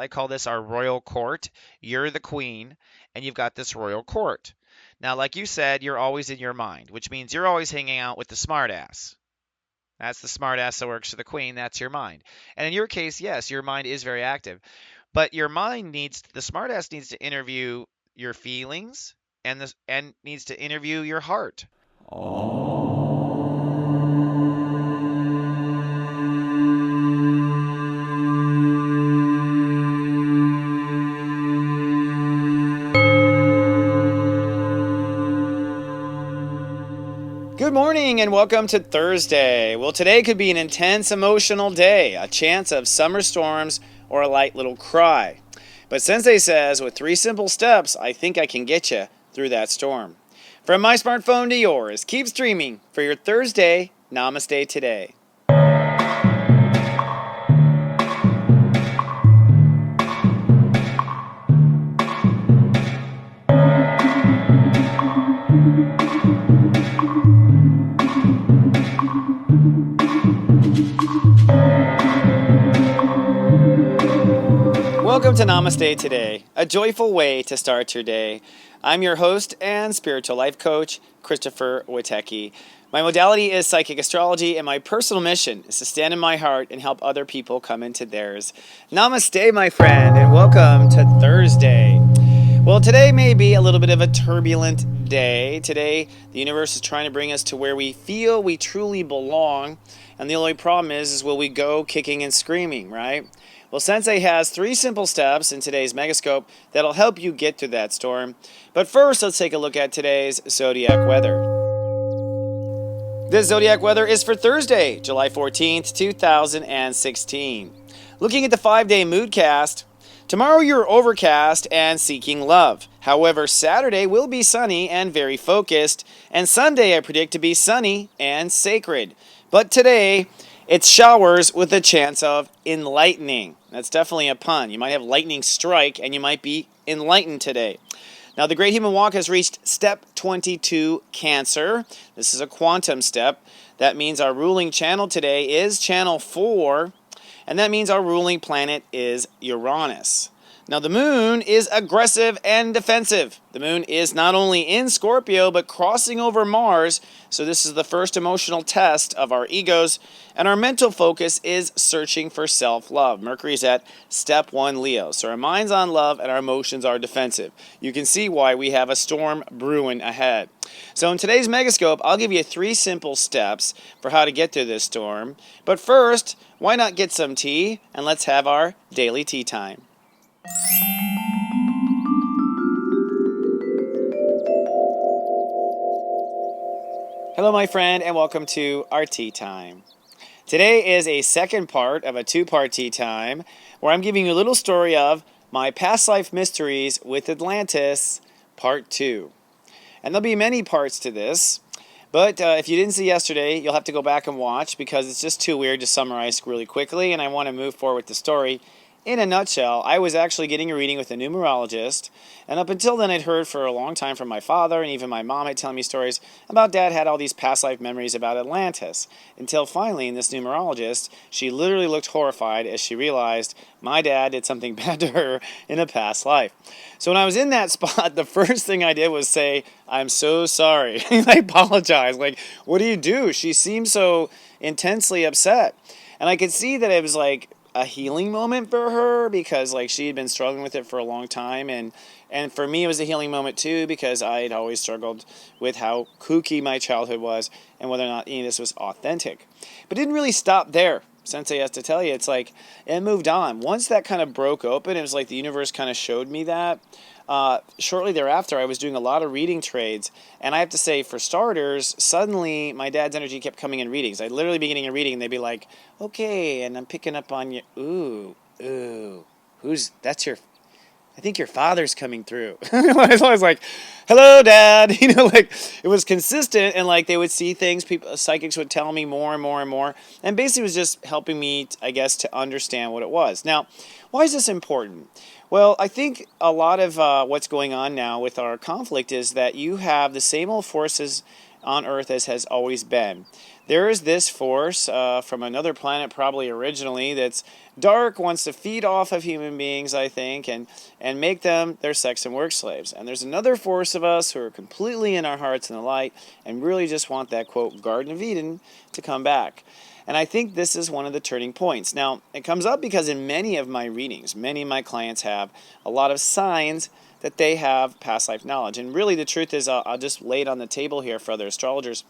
I call this our royal court. You're the queen, and you've got this royal court. Now, like you said, you're always in your mind, which means you're always hanging out with the smartass. That's the smartass that works for the queen. That's your mind. And in your case, yes, your mind is very active. But your mind needs the smartass needs to interview your feelings and needs to interview your heart. Good morning and welcome to Thursday. Well, today could be an intense emotional day, a chance of summer storms or a light little cry. But Sensei says with 3 simple steps, I think I can get you through that storm. From my smartphone to yours, keep streaming for your Thursday Namaste today. Welcome to Namaste today, a joyful way to start your day. I'm your host and spiritual life coach, stepº22. My modality is psychic astrology, and my personal mission is to stand in my heart and help other people come into theirs. Namaste, my friend, and welcome to Thursday. Well, today may be a little bit of a turbulent day. Today, the universe is trying to bring us to where we feel we truly belong, and the only problem is will we go kicking and screaming, right? Well, Sensei has 3 simple steps in today's Megascope that'll help you get through that storm. But first, let's take a look at today's zodiac weather. This zodiac weather is for Thursday, July 14th, 2016. Looking at the 5-day moodcast, tomorrow you're overcast and seeking love. However, Saturday will be sunny and very focused, and Sunday I predict to be sunny and sacred. But today, it's showers with a chance of enlightening. That's definitely a pun. You might have lightning strike and you might be enlightened today. Now, the Great Human Walk has reached step 22, Cancer. This is a quantum step. That means our ruling channel today is channel 4, and that means our ruling planet is Uranus. Now, the moon is aggressive and defensive. The moon is not only in Scorpio, but crossing over Mars. So this is the first emotional test of our egos. And our mental focus is searching for self-love. Mercury's at step 1, Leo. So our mind's on love and our emotions are defensive. You can see why we have a storm brewing ahead. So in today's Megascope, I'll give you 3 simple steps for how to get through this storm. But first, why not get some tea and let's have our daily tea time. Hello, my friend, and welcome to our tea time. Today is a second part of a 2-part tea time where I'm giving you a little story of my past life mysteries with Atlantis, part 2. And there'll be many parts to this, but if you didn't see yesterday, you'll have to go back and watch because it's just too weird to summarize really quickly, and I want to move forward with the story. In a nutshell, I was actually getting a reading with a numerologist, and up until then I'd heard for a long time from my father, and even my mom had telling me stories about Dad had all these past life memories about Atlantis, until finally, in this numerologist, she literally looked horrified as she realized my dad did something bad to her in a past life. So when I was in that spot, the first thing I did was say, I'm so sorry. I apologize. Like, what do you do? She seemed so intensely upset. And I could see that it was like a healing moment for her because like she had been struggling with it for a long time, and for me it was a healing moment too because I had always struggled with how kooky my childhood was and whether or not any of this was authentic. But it didn't really stop there. Sensei has to tell you, it's like it moved on. Once that kind of broke open, it was like the universe kind of showed me that. Shortly thereafter, I was doing a lot of reading trades, and I have to say, for starters, suddenly my dad's energy kept coming in readings. I'd literally be getting a reading, and they'd be like, okay, and I'm picking up on you. Ooh, that's your, I think your father's coming through. I was like, hello, Dad. Like, it was consistent, and like they would see things, psychics would tell me more and more and more, and basically it was just helping me, I guess, to understand what it was. Now, why is this important? Well, I think a lot of what's going on now with our conflict is that you have the same old forces on Earth as has always been. There is this force from another planet, probably originally, that's dark, wants to feed off of human beings, I think, and make them their sex and work slaves. And there's another force of us who are completely in our hearts in the light and really just want that, quote, Garden of Eden to come back. And I think this is one of the turning points. Now, it comes up because in many of my readings, many of my clients have a lot of signs that they have past life knowledge. And really the truth is, I'll just lay it on the table here for other astrologers.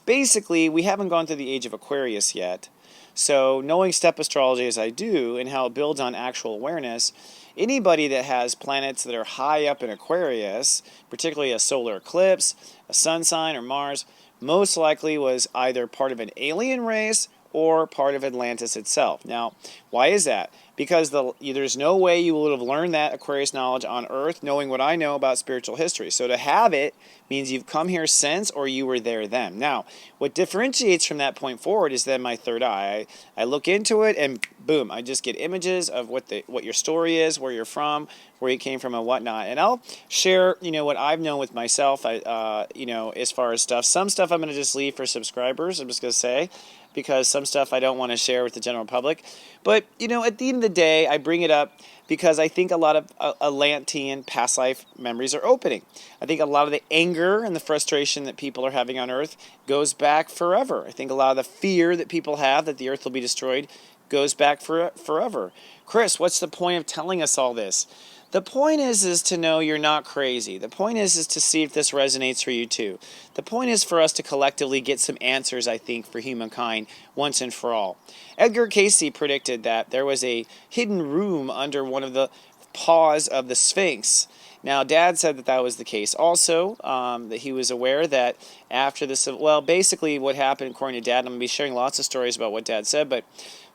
Basically, we haven't gone through the age of Aquarius yet. So knowing step astrology as I do and how it builds on actual awareness, anybody that has planets that are high up in Aquarius, particularly a solar eclipse, a sun sign, or Mars, most likely was either part of an alien race or part of Atlantis itself. Now, why is that? Because there's no way you would have learned that Aquarius knowledge on Earth knowing what I know about spiritual history. So to have it means you've come here since or you were there then. Now, what differentiates from that point forward is then my third eye. I look into it and boom, I just get images of what your story is, where you're from, where you came from, and whatnot. And I'll share, what I've known with myself, as far as stuff. Some stuff I'm going to just leave for subscribers, I'm just going to say, because some stuff I don't want to share with the general public. But, at the end of the day, I bring it up because I think a lot of Atlantean past life memories are opening. I think a lot of the anger and the frustration that people are having on Earth goes back forever. I think a lot of the fear that people have that the Earth will be destroyed goes back forever. Chris, what's the point of telling us all this? The point is to know you're not crazy. The point is to see if this resonates for you too. The point is for us to collectively get some answers, I think, for humankind once and for all. Edgar Cayce predicted that there was a hidden room under one of the paws of the Sphinx. Now, Dad said that was the case also, that he was aware that after this, basically what happened according to Dad, and I'm going to be sharing lots of stories about what Dad said, but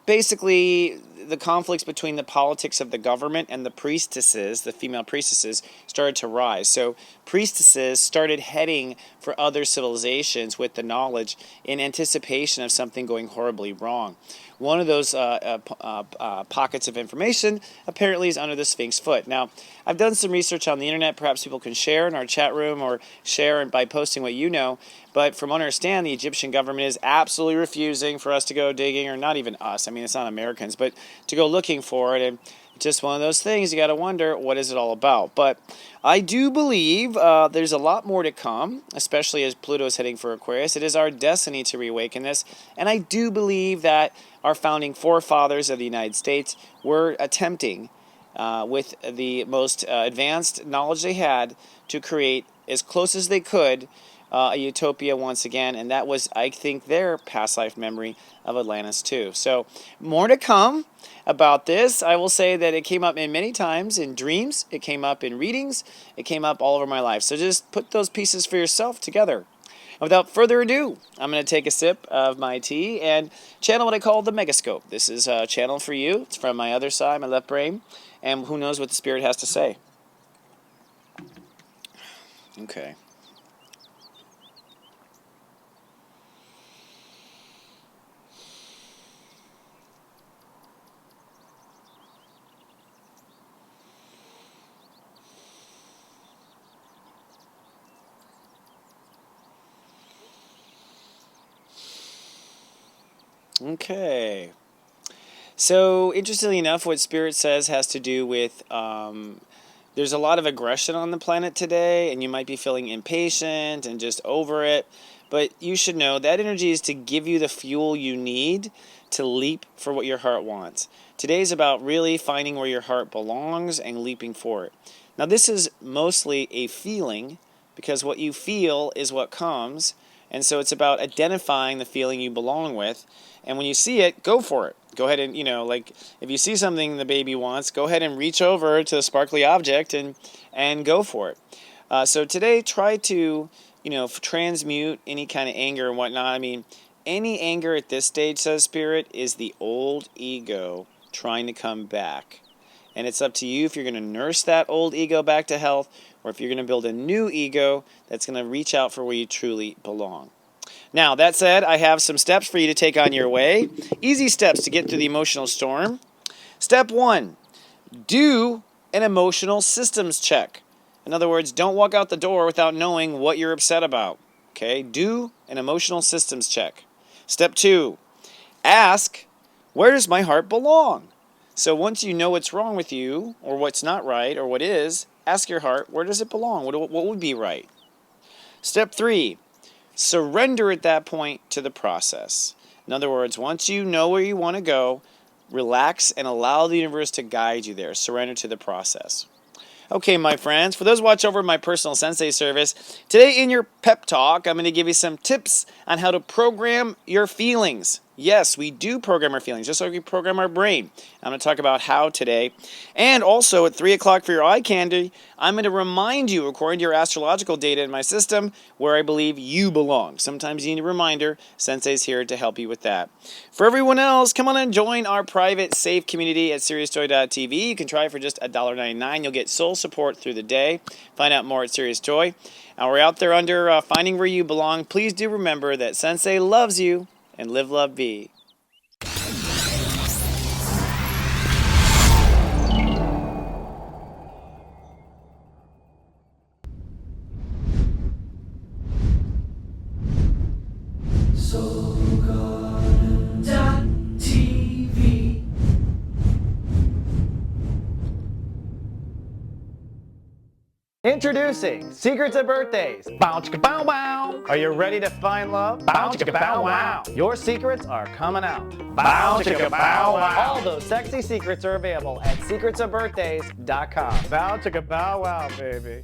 basically, the conflicts between the politics of the government and the priestesses, the female priestesses, started to rise. So priestesses started heading for other civilizations with the knowledge in anticipation of something going horribly wrong. One of those pockets of information apparently is under the Sphinx foot. Now, I've done some research on the internet. Perhaps people can share in our chat room or share by posting what you know. But from what I understand, the Egyptian government is absolutely refusing for us to go digging, or not even us. I mean, it's not Americans, but to go looking for it. And just one of those things you got to wonder, what is it all about? But I do believe there's a lot more to come, especially as Pluto is heading for Aquarius. It is our destiny to reawaken this. And I do believe that our founding forefathers of the United States were attempting, with the most advanced knowledge they had, to create as close as they could a utopia once again, and that was, I think, their past life memory of Atlantis too. So more to come about this. I will say that it came up in many times in dreams, it came up in readings, it came up all over my life. So just put those pieces for yourself together. And without further ado, I'm going to take a sip of my tea and channel what I call the Megascope. This is a channel for you. It's from my other side, my left brain, and who knows what the spirit has to say. Okay. Okay. So, interestingly enough, what Spirit says has to do with there's a lot of aggression on the planet today, and you might be feeling impatient and just over it. But you should know that energy is to give you the fuel you need to leap for what your heart wants. Today is about really finding where your heart belongs and leaping for it. Now, this is mostly a feeling, because what you feel is what comes. And so it's about identifying the feeling you belong with. And when you see it, go for it. Go ahead and, like if you see something the baby wants, go ahead and reach over to the sparkly object and go for it. So today, try to, transmute any kind of anger and whatnot. I mean, any anger at this stage, says Spirit, is the old ego trying to come back. And it's up to you if you're going to nurse that old ego back to health, or if you're going to build a new ego that's going to reach out for where you truly belong. Now, that said, I have some steps for you to take on your way. Easy steps to get through the emotional storm. Step 1, do an emotional systems check. In other words, don't walk out the door without knowing what you're upset about. Okay, do an emotional systems check. Step 2, ask, where does my heart belong? So once you know what's wrong with you, or what's not right, or what is, ask your heart, where does it belong? What would be right? Step 3, surrender at that point to the process. In other words, once you know where you want to go, relax and allow the universe to guide you there. Surrender to the process. Okay, my friends, for those watch over my personal Sensei service, today in your pep talk, I'm going to give you some tips on how to program your feelings. Yes, we do program our feelings, just like we program our brain. I'm going to talk about how today. And also at 3 o'clock for your eye candy, I'm going to remind you, according to your astrological data in my system, where I believe you belong. Sometimes you need a reminder. Sensei's here to help you with that. For everyone else, come on and join our private, safe community at stepº22. You can try it for just $1.99. You'll get soul support through the day. Find out more at Serious Joy. And we're out there under finding where you belong. Please do remember that Sensei loves you. And live, love, be. stepº22.tv. Introducing Secrets of Birthdays. Bow chicka bow wow. Are you ready to find love? Bow chicka bow wow. Your secrets are coming out. Bow chicka bow wow. All those sexy secrets are available at secretsofbirthdays.com. Bow chicka bow wow, baby.